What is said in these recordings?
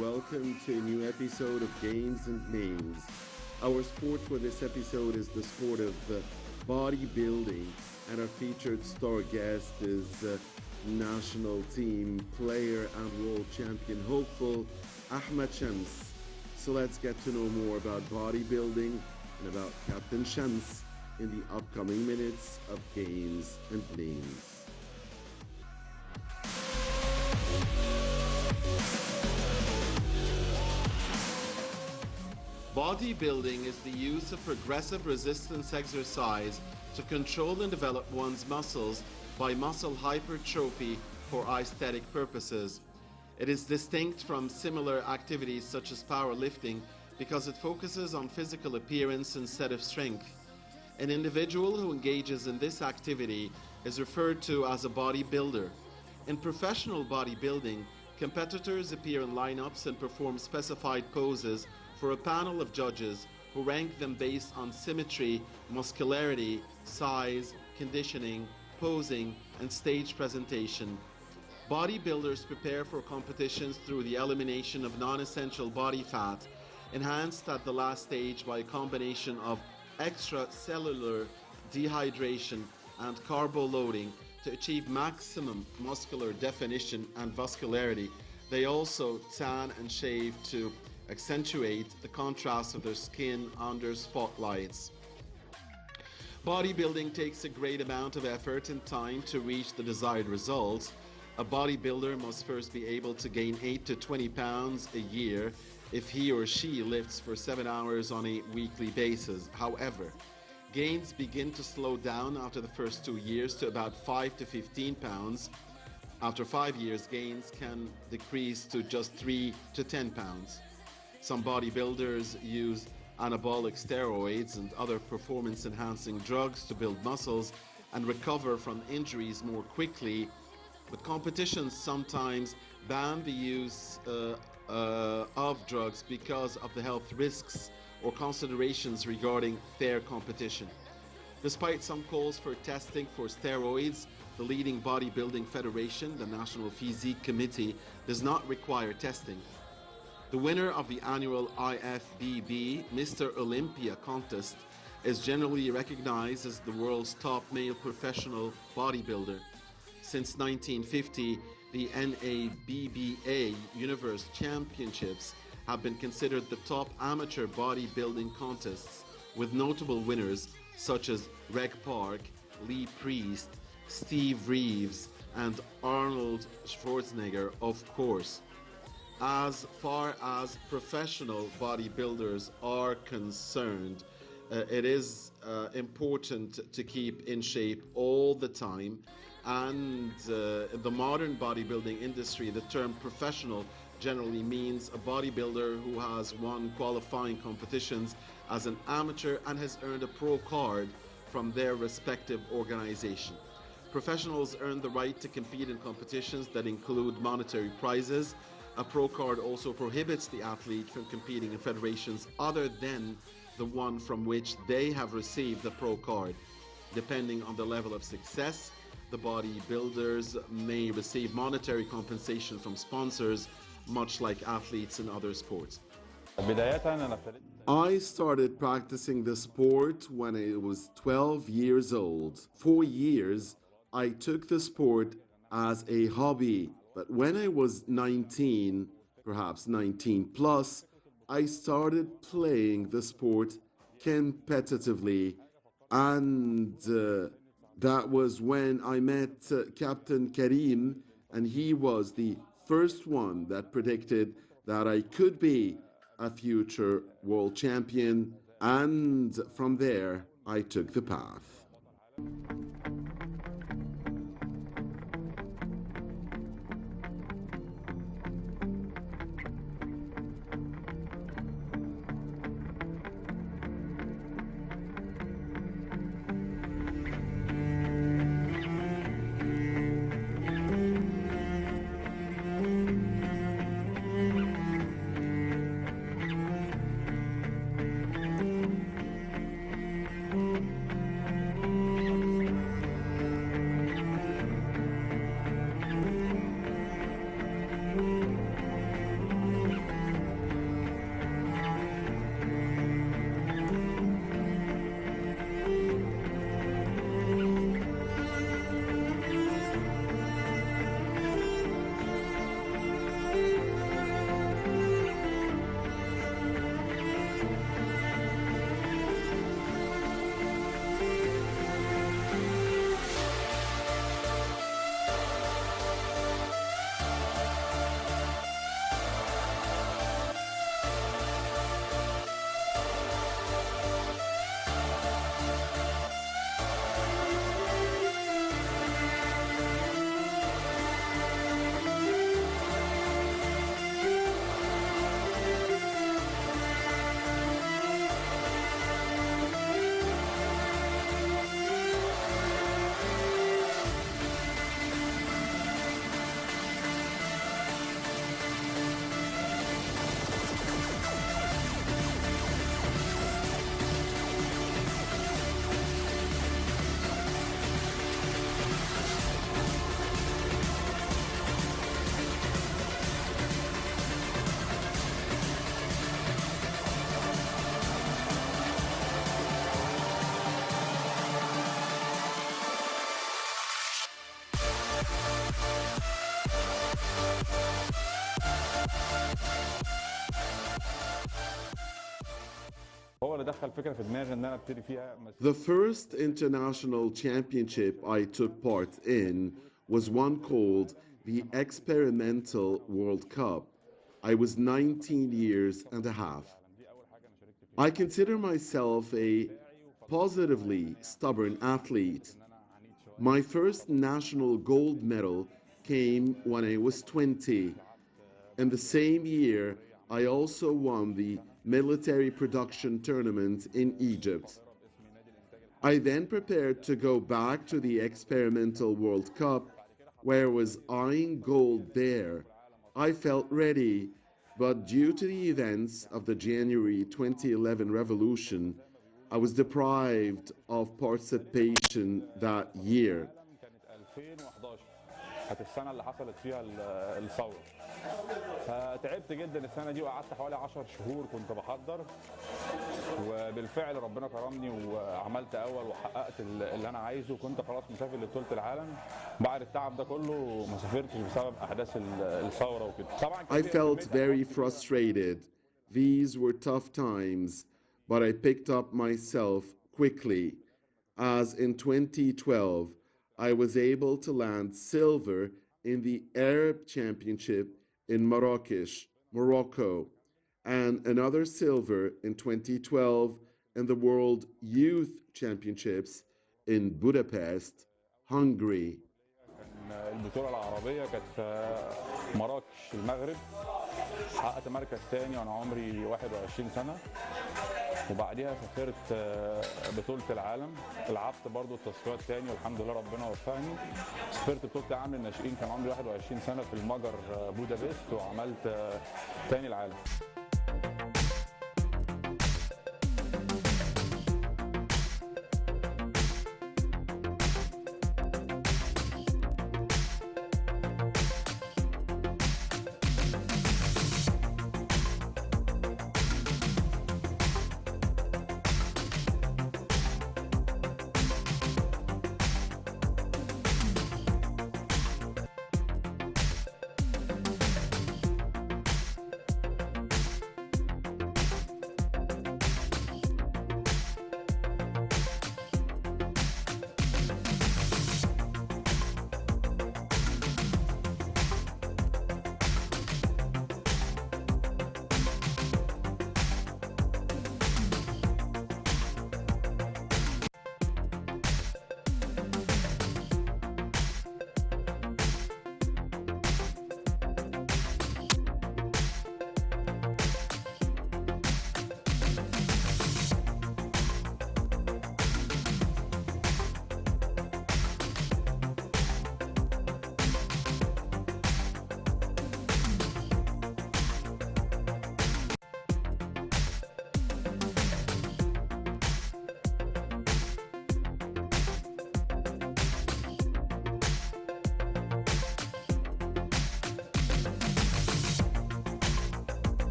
welcome to a new episode of Games and Names. Our sport for this episode is the sport of bodybuilding, and our featured star guest is national team player and world champion hopeful Ahmed Shams. So let's get to know more about bodybuilding and about Captain Shams in the upcoming minutes of Games and Names. Bodybuilding is the use of progressive resistance exercise to control and develop one's muscles by muscle hypertrophy for aesthetic purposes. It is distinct from similar activities such as powerlifting because it focuses on physical appearance instead of strength. An individual who engages in this activity is referred to as a bodybuilder. In professional bodybuilding, competitors appear in lineups and perform specified poses for a panel of judges who rank them based on symmetry, muscularity, size, conditioning, posing, and stage presentation. Bodybuilders prepare for competitions through the elimination of non-essential body fat, enhanced at the last stage by a combination of extracellular dehydration and carbo loading to achieve maximum muscular definition and vascularity. They also tan and shave to accentuate the contrast of their skin under spotlights. Bodybuilding takes a great amount of effort and time to reach the desired results. A bodybuilder must first be able to gain 8 to 20 pounds a year if he or she lifts for 7 hours on a weekly basis. However, gains begin to slow down after the first 2 years to about 5 to 15 pounds. After 5 years, gains can decrease to just 3 to 10 pounds. Some bodybuilders use anabolic steroids and other performance-enhancing drugs to build muscles and recover from injuries more quickly, but competitions sometimes ban the use of drugs because of the health risks or considerations regarding fair competition. Despite some calls for testing for steroids, the leading bodybuilding federation, the National Physique Committee, does not require testing. The winner of the annual IFBB Mr. Olympia contest is generally recognized as the world's top male professional bodybuilder. Since 1950, the NABBA Universe Championships have been considered the top amateur bodybuilding contests, with notable winners such as Reg Park, Lee Priest, Steve Reeves, and Arnold Schwarzenegger, of course. As far as professional bodybuilders are concerned, it is important to keep in shape all the time. And in the modern bodybuilding industry, the term professional generally means a bodybuilder who has won qualifying competitions as an amateur and has earned a pro card from their respective organization. Professionals earn the right to compete in competitions that include monetary prizes. A pro card also prohibits the athlete from competing in federations other than the one from which they have received the pro card. Depending on the level of success, the bodybuilders may receive monetary compensation from sponsors, much like athletes in other sports. I started practicing the sport when I was 12 years old. For years, I took the sport as a hobby, but when I was 19, perhaps 19 plus, I started playing the sport competitively, and that was when I met Captain Karim, and he was the first one that predicted that I could be a future world champion, and from there I took the path. The first international championship I took part in was one called the Experimental World Cup. I was 19 years and a half. I consider myself a positively stubborn athlete. My first national gold medal came when I was 20. In the same year, I also won the military production tournament in Egypt. I then prepared to go back to the Experimental World Cup, where I was eyeing gold there. I felt ready, but due to the events of the January 2011 revolution, I was deprived of participation that year. كانت السنه اللي حصلت فيها الثوره. فتعبت جدا السنه دي وقعدت حوالي 10 شهور كنت بحضر، وبالفعل ربنا كرمني وعملت اول وحققت اللي انا عايزه، وكنت خلاص مسافر لبطوله العالم. بعد التعب ده كله ما سافرتش بسبب احداث الثوره وكده. طبعا I felt very frustrated. These were tough times, but I picked up myself quickly. As in 2012, I was able to land silver in the Arab Championship in Marrakesh, Morocco, and another silver in 2012 in the World Youth Championships in Budapest, Hungary. البطوله العربيه كانت في مراكش المغرب، حققت مركز ثاني وانا عمري 21 سنه، وبعديها سافرت بطولة العالم، لعبت برضو التصفيات تاني والحمد لله ربنا وفقني. سافرت بطولة العالم للناشئين كان عمري 21 سنة في المجر بودابست، وعملت تاني العالم.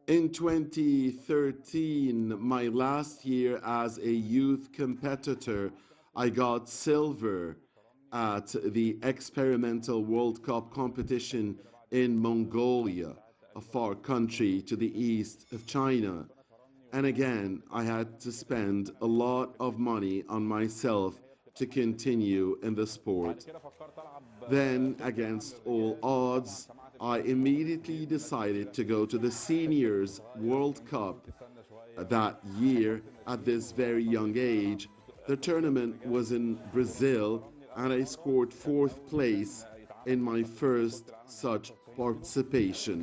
In 2013, my last year as a youth competitor, I got silver at the Experimental World Cup competition in Mongolia, a far country to the east of China. And again, I had to spend a lot of money on myself to continue in the sport. Then, against all odds, I immediately decided to go to the Seniors World Cup that year at this very young age. The tournament was in Brazil, and I scored fourth place in my first such participation.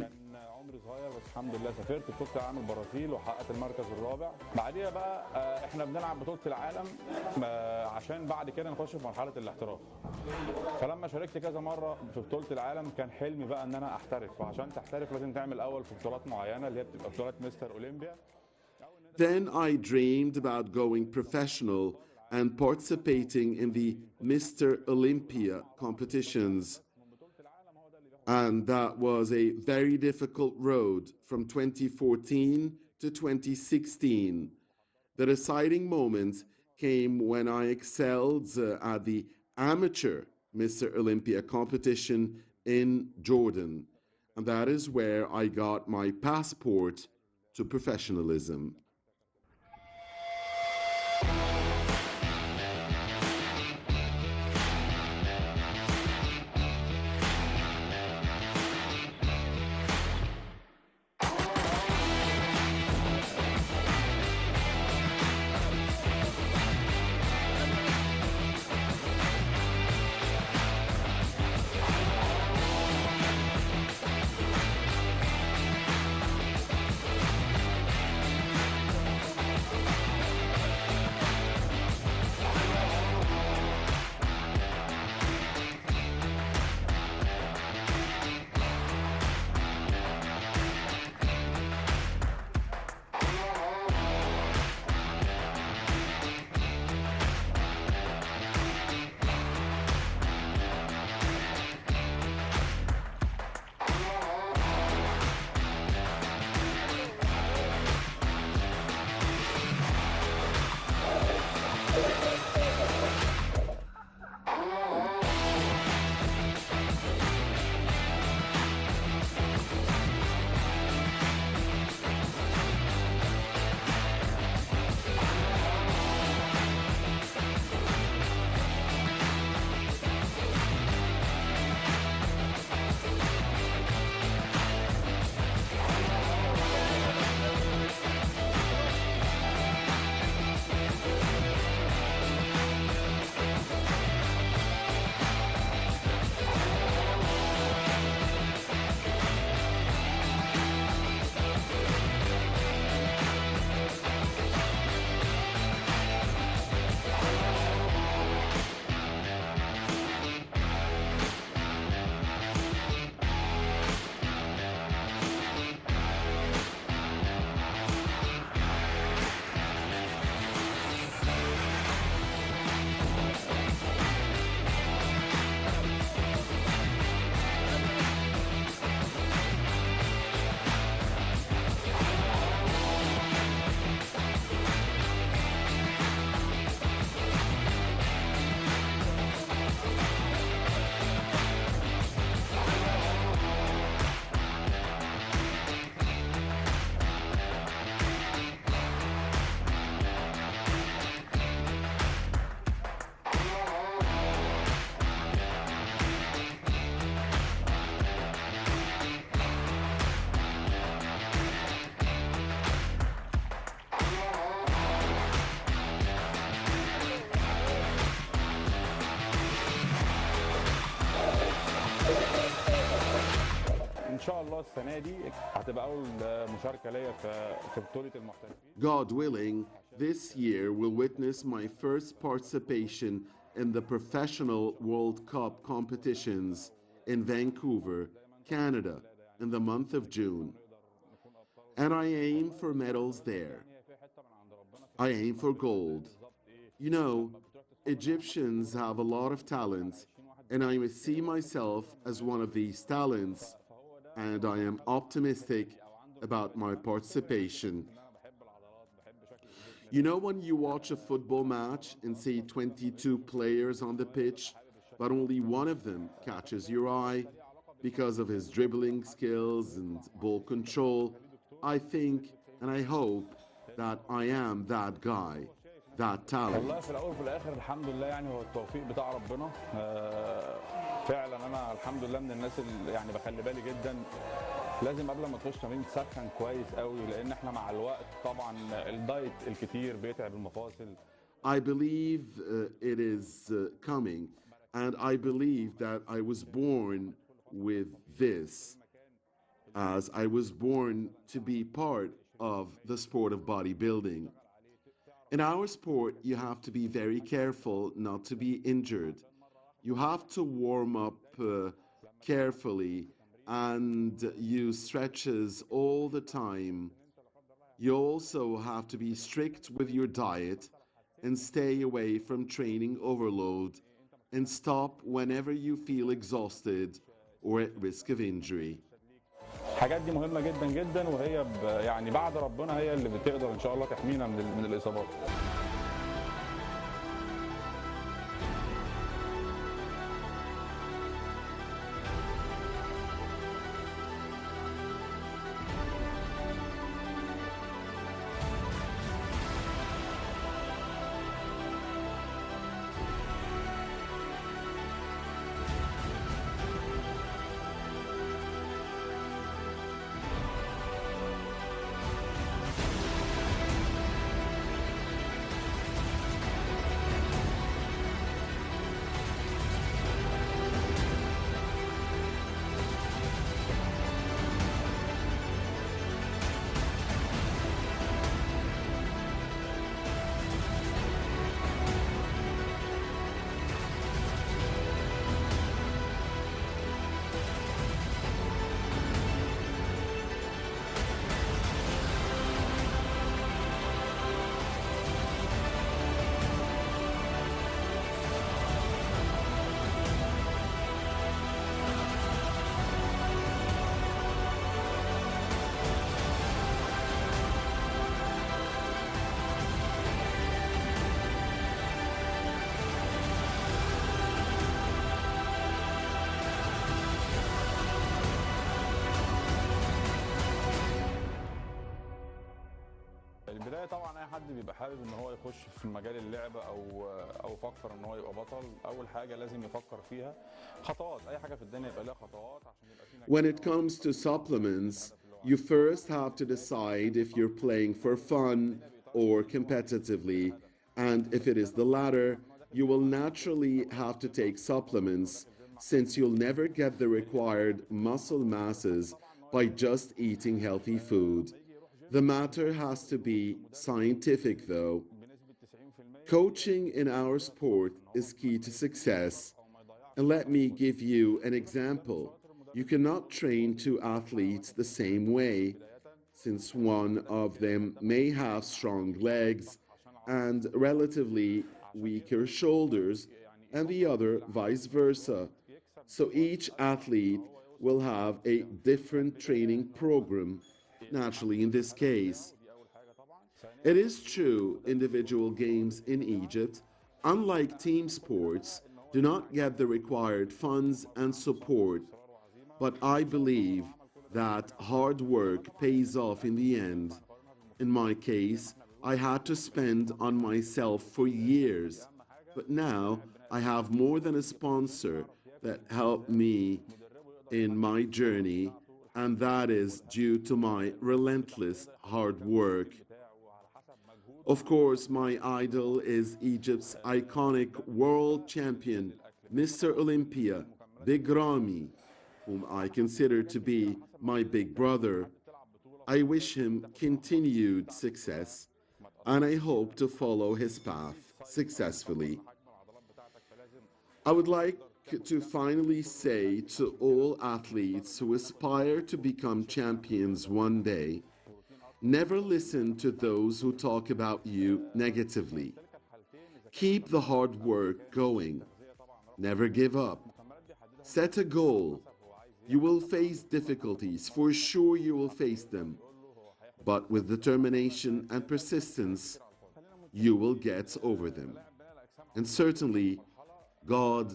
عمري صغير بس الحمد لله سافرت بطولة العالم البرازيل وحققت المركز الرابع. بعديها بقى احنا بنلعب بطولة العالم عشان بعد كده نخش في مرحلة الاحتراف. فلما شاركت كذا مرة في بطولة العالم كان حلمي بقى ان انا احترف، وعشان تحترف لازم تعمل الاول في بطولات معينة اللي هي بتبقى بطولات مستر اولمبيا. Then I dreamed about going professional and participating in the Mr. Olympia competitions. And that was a very difficult road from 2014 to 2016. The deciding moment came when I excelled at the amateur Mr. Olympia competition in Jordan. And that is where I got my passport to professionalism. شاء الله السنه دي هتبقى اول مشاركه ليا في بطوله المحترفين. God willing, this year will witness my first participation in the professional World Cup competitions in Vancouver, Canada, in the month of June. And I aim for medals there. I aim for gold. You know, Egyptians have a lot of talent, and I see myself as one of these talents, and I am optimistic about my participation. You know, when you watch a football match and see 22 players on the pitch, but only one of them catches your eye because of his dribbling skills and ball control, I think and I hope that I am that guy, that talent. والله في الاول وفي الاخر الحمد لله، يعني هو التوفيق بتاع ربنا. فعلا انا الحمد لله من الناس اللي يعني بخلي بالي جدا، لازم قبل ما تخش تمرين تسخن كويس قوي، لان احنا مع الوقت طبعا الدايت الكتير بيتعب المفاصل. I believe it is coming, and I believe that I was born with this, as I was born to be part of the sport of bodybuilding. In our sport, you have to be very careful not to be injured. You have to warm up carefully and use stretches all the time. You also have to be strict with your diet and stay away from training overload and stop whenever you feel exhausted or at risk of injury. الحاجات دي مهمه جدا جدا، وهي يعني بعد ربنا هي اللي بتقدر ان شاء الله تحمينا من الاصابات. البدايه طبعا اي حد بيبقى حابب ان هو يخش في مجال اللعبه او فكر ان هو يبقى بطل، اول حاجه لازم يفكر فيها خطوات. اي حاجه في الدنيا يبقى لها خطوات عشان يبقى في نجاح. When it comes to supplements, you first have to decide if you're playing for fun or competitively. And if it is the latter, you will naturally have to take supplements since you'll never get the required muscle masses by just eating healthy food. The matter has to be scientific, though. Coaching in our sport is key to success. And let me give you an example. You cannot train two athletes the same way, since one of them may have strong legs and relatively weaker shoulders, and the other vice versa. So each athlete will have a different training program, naturally in this case. It is true individual games in Egypt, unlike team sports, do not get the required funds and support, but I believe that hard work pays off in the end. In my case, I had to spend on myself for years, but now I have more than a sponsor that helped me in my journey, and that is due to my relentless hard work. Of course, my idol is Egypt's iconic world champion, Mr. Olympia, Big Ramy, whom I consider to be my big brother. I wish him continued success, and I hope to follow his path successfully. I would like to finally say to all athletes who aspire to become champions one day, never listen to those who talk about you negatively. Keep the hard work going. Never give up. Set a goal. You will face difficulties, for sure you will face them. But with determination and persistence, you will get over them. And certainly, God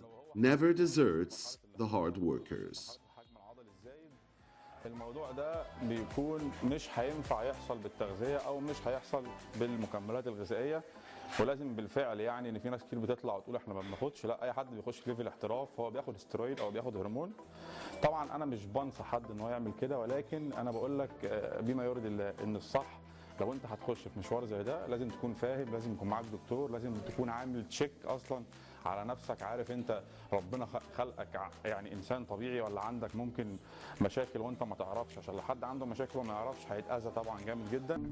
never deserts the hard workers. الموضوع ده بيكون مش هينفع يحصل بالتغذية أو مش هيحصل بالمكملات الغذائية، ولازم بالفعل يعني ان في ناس كتير بتطلع وتقول احنا ما بناخدش، لا، اي حد بيخش ليفل احتراف هو بياخد استرويد او بياخد هرمون. طبعا انا مش بنصح حد ان هو يعمل كده، ولكن انا بقول لك بما يرضي الله ان الصح لو انت هتخش في مشوار زي ده لازم تكون فاهم، لازم يكون معاك دكتور، لازم تكون عامل تشيك اصلا على نفسك، عارف انت ربنا خلقك يعني انسان طبيعي ولا عندك ممكن مشاكل وانت ما تعرفش، عشان لو حد عنده مشاكل وما يعرفش هيتاذى طبعا جامد جدا.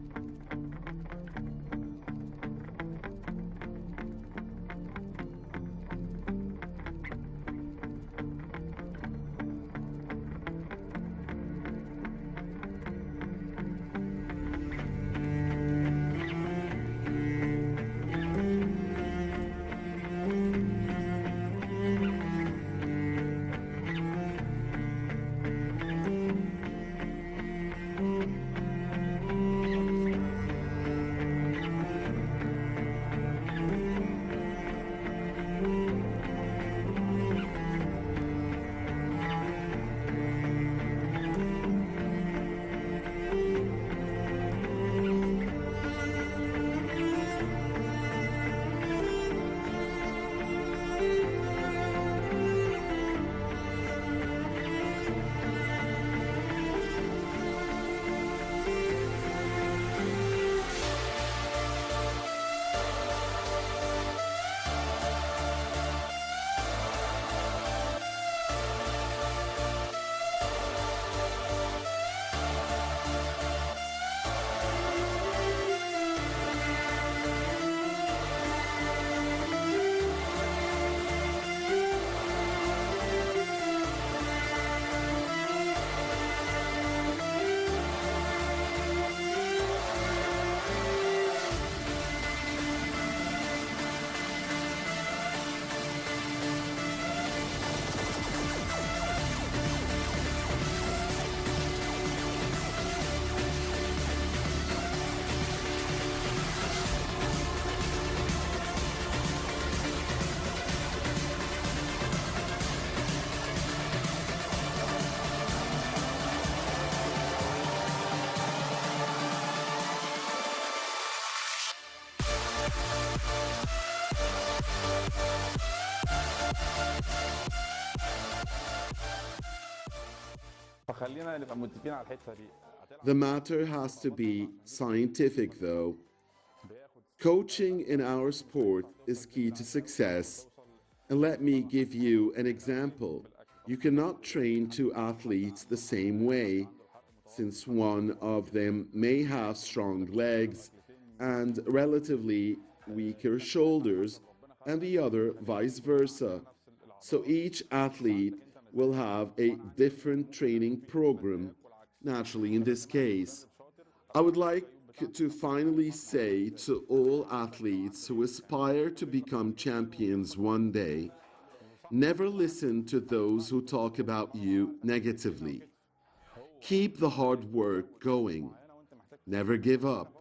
فخلينا نبقى متفقين على الحته دي. The matter has to be scientific, though. Coaching in our sport is key to success. And let me give you an example. You cannot train two athletes the same way, since one of them may have strong legs and relatively weaker shoulders, and the other vice versa. So each athlete will have a different training program, naturally in this case. I would like to finally say to all athletes who aspire to become champions one day, never listen to those who talk about you negatively. Keep the hard work going. Never give up.